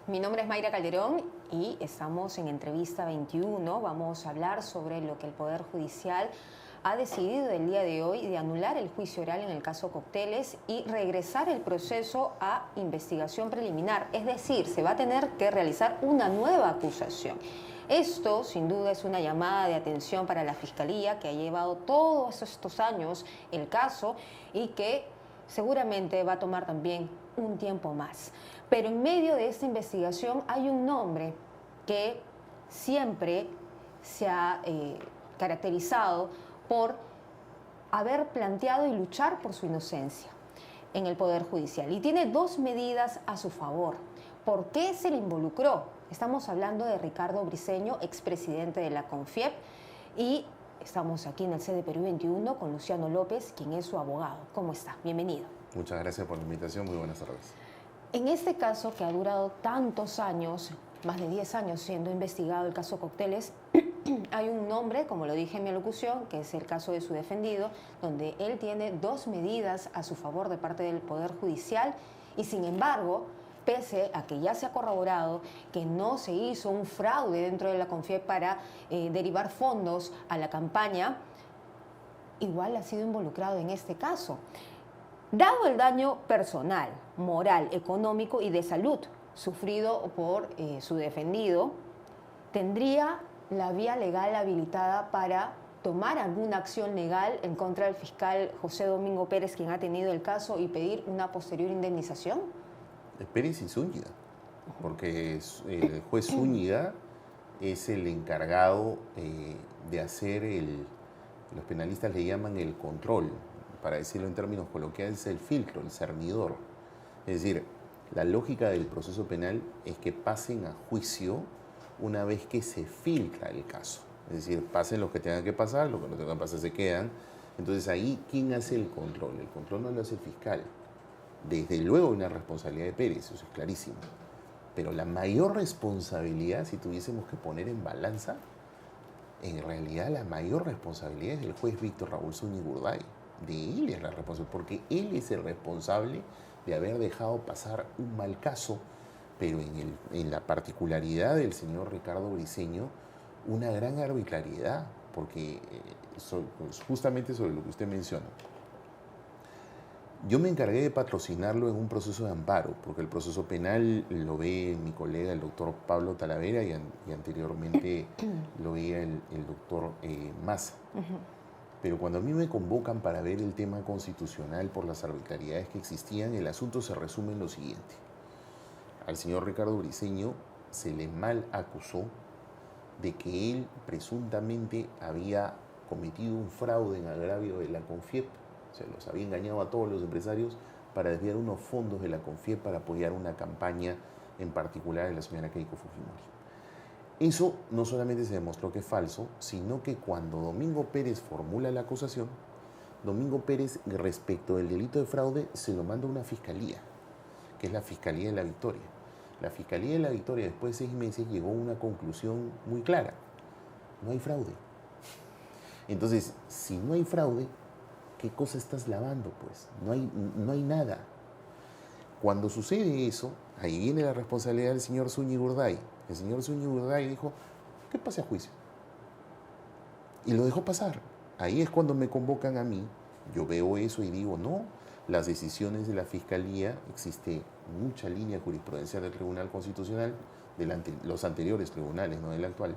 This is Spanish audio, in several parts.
Mi nombre es Mayra Calderón y estamos en Entrevista 21. Vamos a hablar sobre lo que el Poder Judicial ha decidido el día de hoy de anular el juicio oral en el caso Cocteles y regresar el proceso a investigación preliminar. Es decir, se va a tener que realizar una nueva acusación. Esto, sin duda, es una llamada de atención para la Fiscalía que ha llevado todos estos años el caso y que seguramente va a tomar también un tiempo más. Pero en medio de esta investigación hay un nombre que siempre se ha caracterizado por haber planteado y luchar por su inocencia en el Poder Judicial. Y tiene dos medidas a su favor. ¿Por qué se le involucró? Estamos hablando de Ricardo Briceño, expresidente de la CONFIEP, y estamos aquí en el sede Perú 21 con Luciano López, quien es su abogado. ¿Cómo está? Bienvenido. Muchas gracias por la invitación. Muy buenas tardes. En este caso, que ha durado tantos años, más de 10 años siendo investigado el caso Cocteles, hay un nombre, como lo dije en mi alocución, que es el caso de su defendido, donde él tiene dos medidas a su favor de parte del Poder Judicial y, sin embargo, pese a que ya se ha corroborado que no se hizo un fraude dentro de la CONFIEP para derivar fondos a la campaña, igual ha sido involucrado en este caso. Dado el daño personal, moral, económico y de salud sufrido por su defendido, ¿tendría la vía legal habilitada para tomar alguna acción legal en contra del fiscal José Domingo Pérez, quien ha tenido el caso, y pedir una posterior indemnización? Pérez y Zúñiga, porque el juez Zúñiga es el encargado de hacer los penalistas le llaman el control, para decirlo en términos coloquiales, el filtro, el cernidor. Es decir, la lógica del proceso penal es que pasen a juicio una vez que se filtra el caso. Es decir, pasen los que tengan que pasar, los que no tengan que pasar se quedan. Entonces ahí, ¿quién hace el control? El control no lo hace el fiscal. Desde luego hay una responsabilidad de Pérez, eso es clarísimo. Pero la mayor responsabilidad, si tuviésemos que poner en balanza, en realidad la mayor responsabilidad es del juez Víctor Raúl Zúñiga Urday. De él es la responsabilidad, porque él es el responsable de haber dejado pasar un mal caso, pero en la particularidad del señor Ricardo Briceño, una gran arbitrariedad, porque justamente sobre lo que usted menciona. Yo me encargué de patrocinarlo en un proceso de amparo, porque el proceso penal lo ve mi colega, el doctor Pablo Talavera, y anteriormente lo veía el doctor Massa. Pero cuando a mí me convocan para ver el tema constitucional por las arbitrariedades que existían, el asunto se resume en lo siguiente. Al señor Ricardo Briceño se le mal acusó de que él presuntamente había cometido un fraude en agravio de la CONFIEP. Se los había engañado a todos los empresarios para desviar unos fondos de la CONFIEP para apoyar una campaña en particular de la señora Keiko Fujimori. Eso no solamente se demostró que es falso, sino que cuando Domingo Pérez formula la acusación, Domingo Pérez, respecto del delito de fraude, se lo manda a una fiscalía, que es la Fiscalía de la Victoria. La Fiscalía de la Victoria, después de 6 meses, llegó a una conclusión muy clara. No hay fraude. Entonces, si no hay fraude, ¿qué cosa estás lavando, pues? No hay nada. Cuando sucede eso, ahí viene la responsabilidad del señor Zúñiga Urday. El señor Zúñiga Urday dijo, que pase a juicio. Y lo dejó pasar. Ahí es cuando me convocan a mí. Yo veo eso y digo, no, las decisiones de la Fiscalía, existe mucha línea jurisprudencial del Tribunal Constitucional, de los anteriores tribunales, no del actual,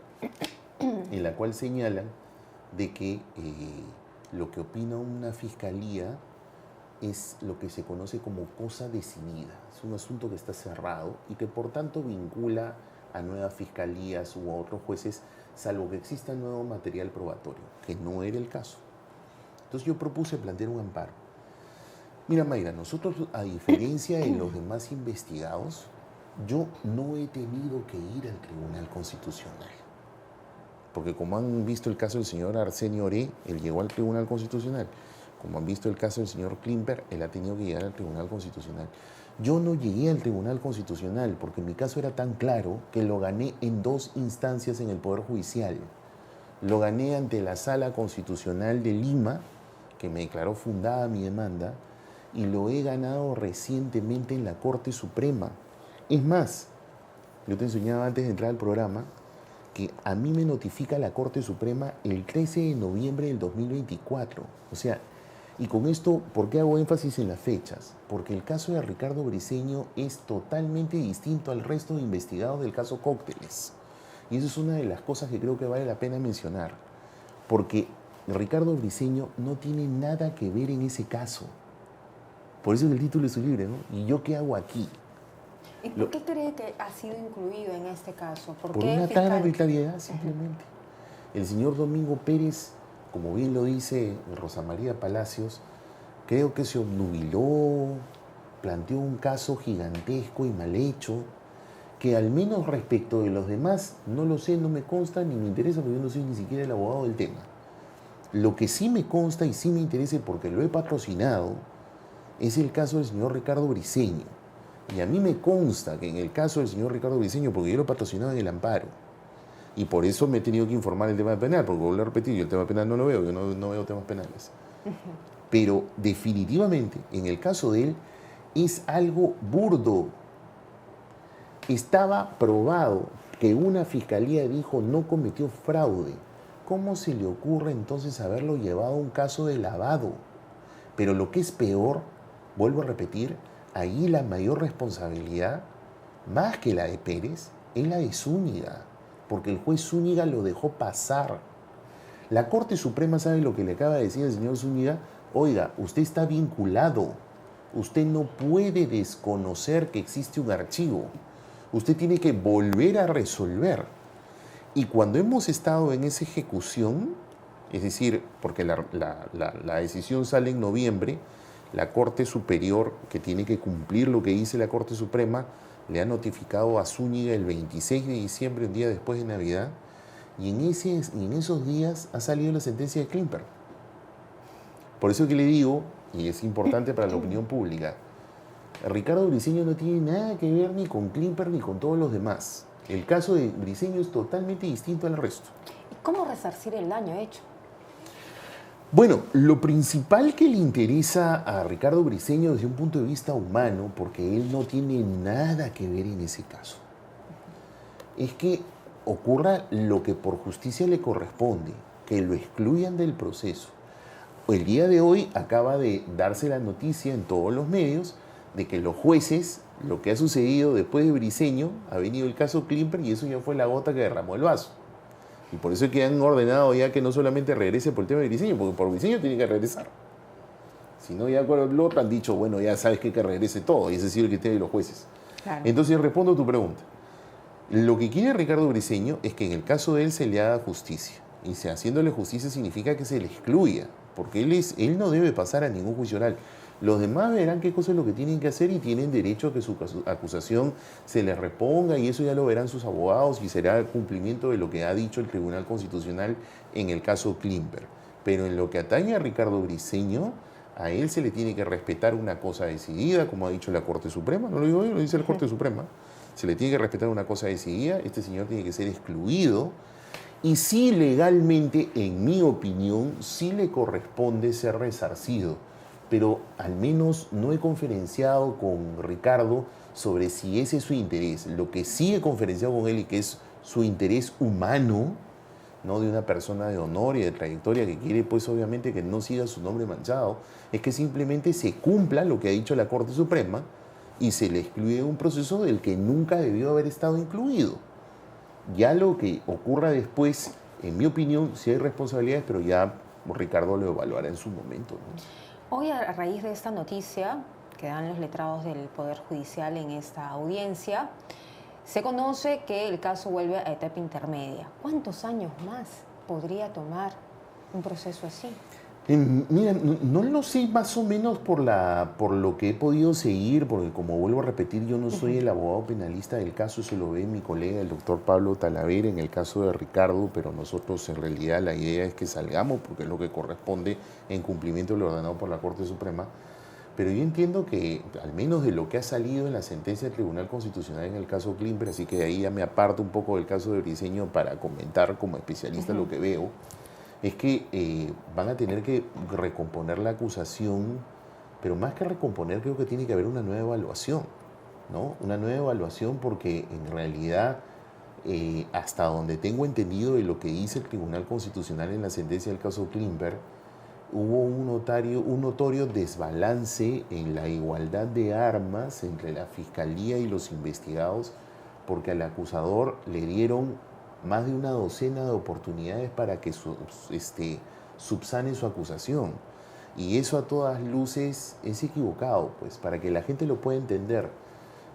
en la cual señalan de que lo que opina una Fiscalía es lo que se conoce como cosa decidida. Es un asunto que está cerrado y que por tanto vincula a nuevas fiscalías u a otros jueces, salvo que exista nuevo material probatorio, que no era el caso. Entonces yo propuse plantear un amparo. Mira, Mayra, nosotros, a diferencia de los demás investigados, yo no he tenido que ir al Tribunal Constitucional. Porque como han visto el caso del señor Arsenio Oré, él llegó al Tribunal Constitucional. Como han visto el caso del señor Klimper, él ha tenido que llegar al Tribunal Constitucional. Yo no llegué al Tribunal Constitucional porque mi caso era tan claro que lo gané en 2 instancias en el Poder Judicial. Lo gané ante la Sala Constitucional de Lima, que me declaró fundada mi demanda, y lo he ganado recientemente en la Corte Suprema. Es más, Yo te enseñaba antes de entrar al programa que a mí me notifica la Corte Suprema el 13 de noviembre del 2024. O sea, y con esto, ¿por qué hago énfasis en las fechas? Porque el caso de Ricardo Briceño es totalmente distinto al resto de investigados del caso Cócteles. Y eso es una de las cosas que creo que vale la pena mencionar. Porque Ricardo Briceño no tiene nada que ver en ese caso. Por eso es el título de su libro, ¿no? ¿Y yo qué hago aquí? ¿Y por qué cree que ha sido incluido en este caso? Por una tan arbitrariedad, simplemente. El señor Domingo Pérez, como bien lo dice Rosa María Palacios, creo que se obnubiló, planteó un caso gigantesco y mal hecho, que al menos respecto de los demás, no lo sé, no me consta ni me interesa, porque yo no soy ni siquiera el abogado del tema. Lo que sí me consta y sí me interesa porque lo he patrocinado es el caso del señor Ricardo Briceño. Y a mí me consta que en el caso del señor Ricardo Briceño, porque yo lo patrocinaba en el amparo, y por eso me he tenido que informar el tema penal, porque vuelvo a repetir, yo el tema penal no lo veo, yo no veo temas penales. Pero definitivamente, en el caso de él, es algo burdo. Estaba probado que una fiscalía dijo no cometió fraude. ¿Cómo se le ocurre entonces haberlo llevado a un caso de lavado? Pero lo que es peor, vuelvo a repetir, ahí la mayor responsabilidad, más que la de Pérez, es la de Zúñiga, porque el juez Zúñiga lo dejó pasar. La Corte Suprema sabe lo que le acaba de decir el señor Zúñiga. Oiga, usted está vinculado, usted no puede desconocer que existe un archivo, usted tiene que volver a resolver. Y cuando hemos estado en esa ejecución, es decir, porque la decisión sale en noviembre, la Corte Superior, que tiene que cumplir lo que dice la Corte Suprema, le ha notificado a Zúñiga el 26 de diciembre, un día después de Navidad, y en esos días ha salido la sentencia de Klimper. Por eso que le digo, y es importante para la opinión pública, Ricardo Briceño no tiene nada que ver ni con Klimper ni con todos los demás. El caso de Briceño es totalmente distinto al resto. ¿Y cómo resarcir el daño hecho? Bueno, lo principal que le interesa a Ricardo Briceño desde un punto de vista humano, porque él no tiene nada que ver en ese caso, es que ocurra lo que por justicia le corresponde, que lo excluyan del proceso. El día de hoy acaba de darse la noticia en todos los medios de que los jueces, lo que ha sucedido después de Briceño, ha venido el caso Klimper y eso ya fue la gota que derramó el vaso. Y por eso es que han ordenado ya que no solamente regrese por el tema de Briceño, porque por Briceño tiene que regresar. Si no, ya con el otro han dicho, bueno, ya sabes que regrese todo, y ese es el criterio de los jueces. Claro. Entonces respondo a tu pregunta. Lo que quiere Ricardo Briceño es que en el caso de él se le haga justicia. Y si haciéndole justicia significa que se le excluya, porque él no debe pasar a ningún juicio oral. Los demás verán qué cosa es lo que tienen que hacer y tienen derecho a que su acusación se les reponga, y eso ya lo verán sus abogados y será el cumplimiento de lo que ha dicho el Tribunal Constitucional en el caso Klimper. Pero en lo que atañe a Ricardo Briceño, a él se le tiene que respetar una cosa decidida, como ha dicho la Corte Suprema, no lo digo yo, lo dice la Corte Suprema, se le tiene que respetar una cosa decidida, este señor tiene que ser excluido, y sí legalmente, en mi opinión, sí le corresponde ser resarcido, pero al menos no he conferenciado con Ricardo sobre si ese es su interés. Lo que sí he conferenciado con él y que es su interés humano, ¿no?, de una persona de honor y de trayectoria que quiere, pues obviamente, que no siga su nombre manchado, es que simplemente se cumpla lo que ha dicho la Corte Suprema y se le excluye un proceso del que nunca debió haber estado incluido. Ya lo que ocurra después, en mi opinión, sí hay responsabilidades, pero ya Ricardo lo evaluará en su momento, ¿no? Hoy, a raíz de esta noticia que dan los letrados del Poder Judicial en esta audiencia, se conoce que el caso vuelve a etapa intermedia. ¿Cuántos años más podría tomar un proceso así? Mira, no lo sé más o menos por lo que he podido seguir, porque como vuelvo a repetir, yo no soy el abogado penalista del caso, eso lo ve mi colega, el doctor Pablo Talavera, en el caso de Ricardo, pero nosotros en realidad la idea es que salgamos, porque es lo que corresponde en cumplimiento de lo ordenado por la Corte Suprema. Pero yo entiendo que, al menos de lo que ha salido en la sentencia del Tribunal Constitucional en el caso Klimper, así que de ahí ya me aparto un poco del caso de Briceño para comentar como especialista lo que veo, es que van a tener que recomponer la acusación, pero más que recomponer creo que tiene que haber una nueva evaluación, ¿no? Una nueva evaluación porque en realidad, hasta donde tengo entendido de lo que dice el Tribunal Constitucional en la sentencia del caso Klimper, hubo un notorio desbalance en la igualdad de armas entre la Fiscalía y los investigados, porque al acusador le dieron más de una docena de oportunidades para que subsane su acusación. Y eso a todas luces es equivocado, pues, para que la gente lo pueda entender.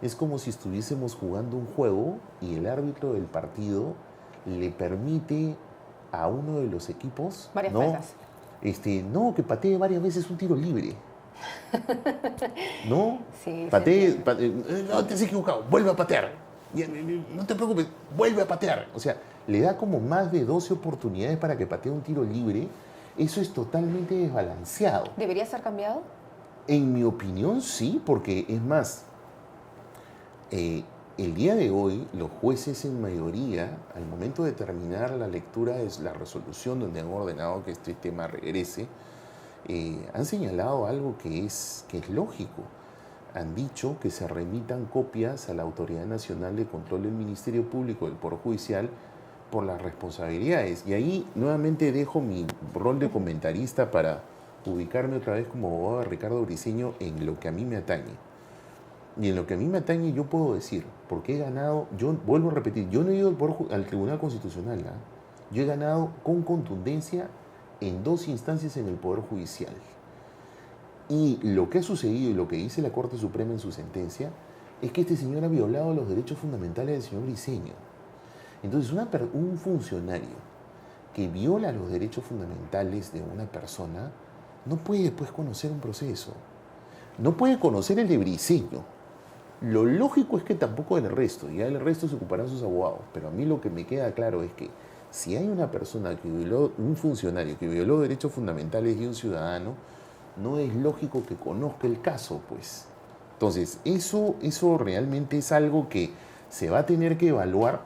Es como si estuviésemos jugando un juego y el árbitro del partido le permite a uno de los equipos, varias ¿no? faltas. No, que patee varias veces un tiro libre. ¿No? Sí, Patee, no, te has equivocado, vuelve a patear. No te preocupes, vuelve a patear. O sea, le da como más de 12 oportunidades para que patee un tiro libre. Eso es totalmente desbalanceado. ¿Debería ser cambiado? En mi opinión, sí, porque es más, el día de hoy los jueces en mayoría, al momento de terminar la lectura de la resolución donde han ordenado que este tema regrese, han señalado algo que es lógico. Han dicho que se remitan copias a la Autoridad Nacional de Control del Ministerio Público del Poder Judicial por las responsabilidades. Y ahí nuevamente dejo mi rol de comentarista para ubicarme otra vez como abogado de Ricardo Briceño en lo que a mí me atañe. Y en lo que a mí me atañe yo puedo decir, porque he ganado, yo vuelvo a repetir, yo no he ido al Tribunal Constitucional, ¿eh? Yo he ganado con contundencia en 2 instancias en el Poder Judicial. Y lo que ha sucedido y lo que dice la Corte Suprema en su sentencia es que este señor ha violado los derechos fundamentales del señor Briceño. Entonces, un funcionario que viola los derechos fundamentales de una persona no puede después conocer un proceso. No puede conocer el de Briceño. Lo lógico es que tampoco el resto, ya el resto se ocuparán sus abogados. Pero a mí lo que me queda claro es que si hay una persona que violó, un funcionario que violó derechos fundamentales de un ciudadano, no es lógico que conozca el caso, pues. Entonces, eso realmente es algo que se va a tener que evaluar.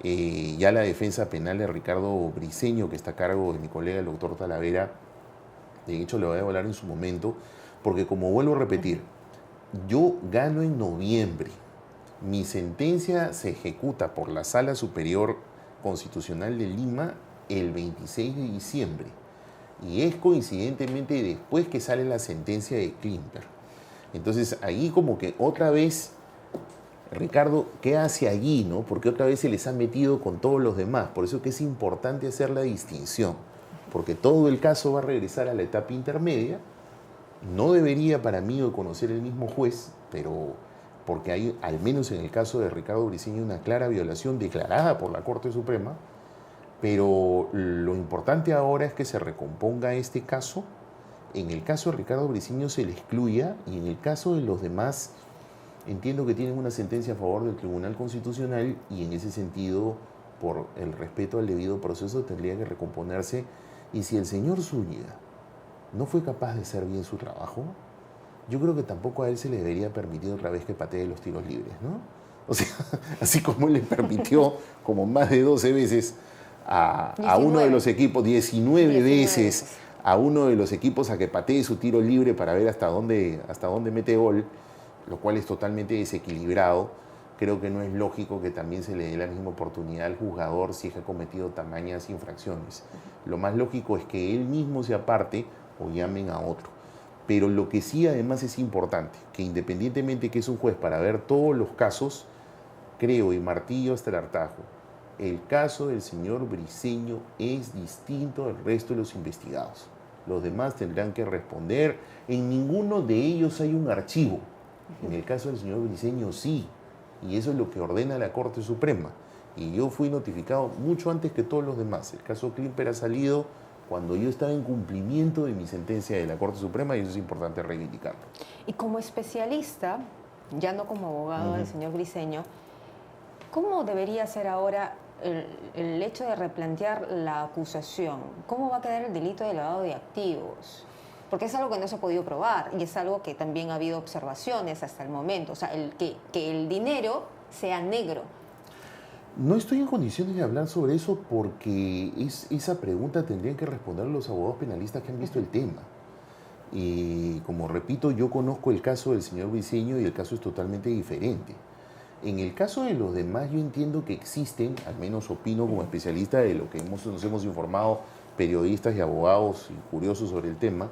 Ya la defensa penal de Ricardo Briceño, que está a cargo de mi colega el doctor Talavera, de hecho le voy a evaluar en su momento, porque como vuelvo a repetir, yo gano en noviembre, mi sentencia se ejecuta por la Sala Superior Constitucional de Lima el 26 de diciembre. Y es coincidentemente después que sale la sentencia de Klimper. Entonces ahí como que otra vez, Ricardo, ¿qué hace allí, no? Porque otra vez se les ha metido con todos los demás. Por eso que es importante hacer la distinción. Porque todo el caso va a regresar a la etapa intermedia. No debería para mí conocer el mismo juez, pero porque hay, al menos en el caso de Ricardo Briceño, una clara violación declarada por la Corte Suprema. Pero lo importante ahora es que se recomponga este caso. En el caso de Ricardo Briceño se le excluya y en el caso de los demás entiendo que tienen una sentencia a favor del Tribunal Constitucional y en ese sentido, por el respeto al debido proceso, tendría que recomponerse. Y si el señor Zúñiga no fue capaz de hacer bien su trabajo, yo creo que tampoco a él se le debería permitir otra vez que patee los tiros libres, ¿no? O sea, así como él le permitió como más de 12 veces a uno de los equipos, 19 veces a uno de los equipos a que patee su tiro libre para ver hasta dónde mete gol, lo cual es totalmente desequilibrado. Creo que no es lógico que también se le dé la misma oportunidad al jugador si es que ha cometido tamañas infracciones. Lo más lógico es que él mismo se aparte o llamen a otro. Pero lo que sí además es importante, que independientemente que es un juez para ver todos los casos, creo y martillo hasta el hartazgo, el caso del señor Briceño es distinto al resto de los investigados. Los demás tendrán que responder. En ninguno de ellos hay un archivo. En el caso del señor Briceño sí. Y eso es lo que ordena la Corte Suprema. Y yo fui notificado mucho antes que todos los demás. El caso Klimper ha salido cuando yo estaba en cumplimiento de mi sentencia de la Corte Suprema y eso es importante reivindicarlo. Y como especialista, ya no como abogado del señor Briceño, ¿cómo debería ser ahora el hecho de replantear la acusación? ¿Cómo va a quedar el delito de lavado de activos? Porque es algo que no se ha podido probar y es algo que también ha habido observaciones hasta el momento. O sea, que el dinero sea negro. No estoy en condiciones de hablar sobre eso porque esa pregunta tendrían que responder los abogados penalistas que han visto el tema. Y como repito, yo conozco el caso del señor Briceño y el caso es totalmente diferente. En el caso de los demás, yo entiendo que existen, al menos opino como especialista de lo que nos hemos informado periodistas y abogados y curiosos sobre el tema,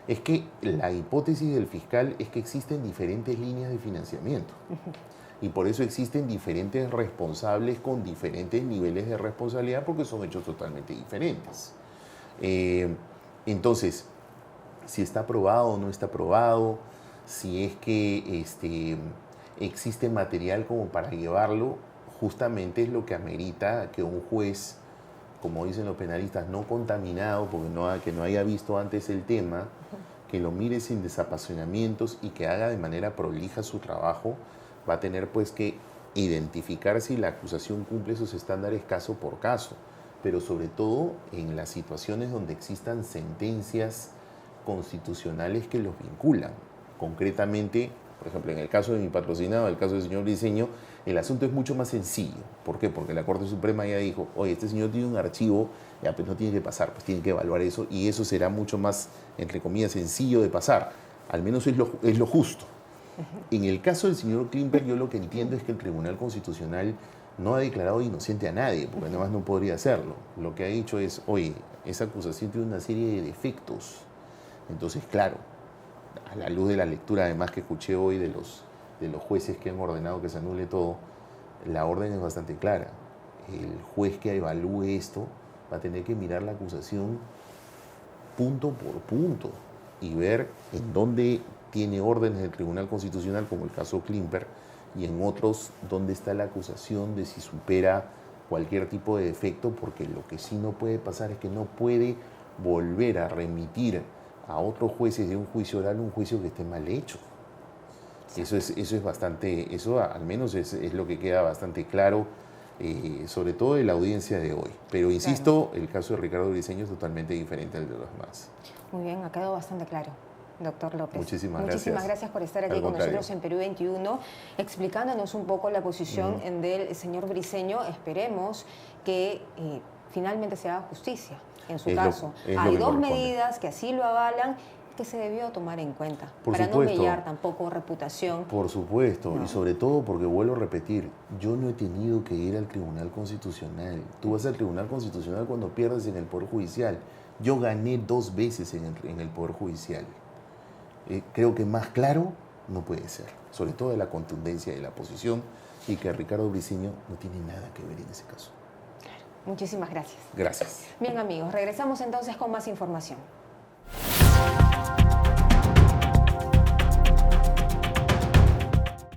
es que la hipótesis del fiscal es que existen diferentes líneas de financiamiento. Y por eso existen diferentes responsables con diferentes niveles de responsabilidad porque son hechos totalmente diferentes. Entonces, si está aprobado o no está aprobado, si es que existe material como para llevarlo, justamente es lo que amerita que un juez, como dicen los penalistas, no contaminado, porque que no haya visto antes el tema, que lo mire sin desapasionamientos y que haga de manera prolija su trabajo, va a tener pues que identificar si la acusación cumple esos estándares caso por caso, pero sobre todo en las situaciones donde existan sentencias constitucionales que los vinculan. Concretamente, por ejemplo, en el caso de mi patrocinado, el caso del señor Briceño, el asunto es mucho más sencillo. ¿Por qué? Porque la Corte Suprema ya dijo, oye, este señor tiene un archivo, ya pues no tiene que pasar, pues tiene que evaluar eso y eso será mucho más, entre comillas, sencillo de pasar. Al menos es lo justo. En el caso del señor Klimper, yo lo que entiendo es que el Tribunal Constitucional no ha declarado inocente a nadie, porque además no podría hacerlo. Lo que ha dicho es, oye, esa acusación tiene una serie de defectos. Entonces, claro, a la luz de la lectura además que escuché hoy de los jueces que han ordenado que se anule todo, la orden es bastante clara. El juez que evalúe esto va a tener que mirar la acusación punto por punto y ver en dónde tiene órdenes del Tribunal Constitucional, como el caso Klimper, y en otros dónde está la acusación de si supera cualquier tipo de defecto, porque lo que sí no puede pasar es que no puede volver a remitir a otros jueces de un juicio oral un juicio que esté mal hecho. Eso es bastante, eso al menos es lo que queda bastante claro, sobre todo de la audiencia de hoy. Pero insisto, el caso de Ricardo Briceño es totalmente diferente al de los demás. Muy bien, ha quedado bastante claro. Doctor López. Muchísimas gracias por estar aquí con nosotros en Perú 21, explicándonos un poco la posición del señor Briceño. Esperemos que finalmente se haga justicia en su caso. Hay dos medidas que así lo avalan que se debió tomar en cuenta para no mellar tampoco reputación. Por supuesto, y sobre todo porque vuelvo a repetir, yo no he tenido que ir al Tribunal Constitucional. Tú vas al Tribunal Constitucional cuando pierdes en el Poder Judicial. Yo gané 2 veces en el Poder Judicial. Creo que más claro no puede ser, sobre todo de la contundencia de la posición y que Ricardo Briceño no tiene nada que ver en ese caso. Claro. Muchísimas gracias. Gracias. Bien, amigos, regresamos entonces con más información.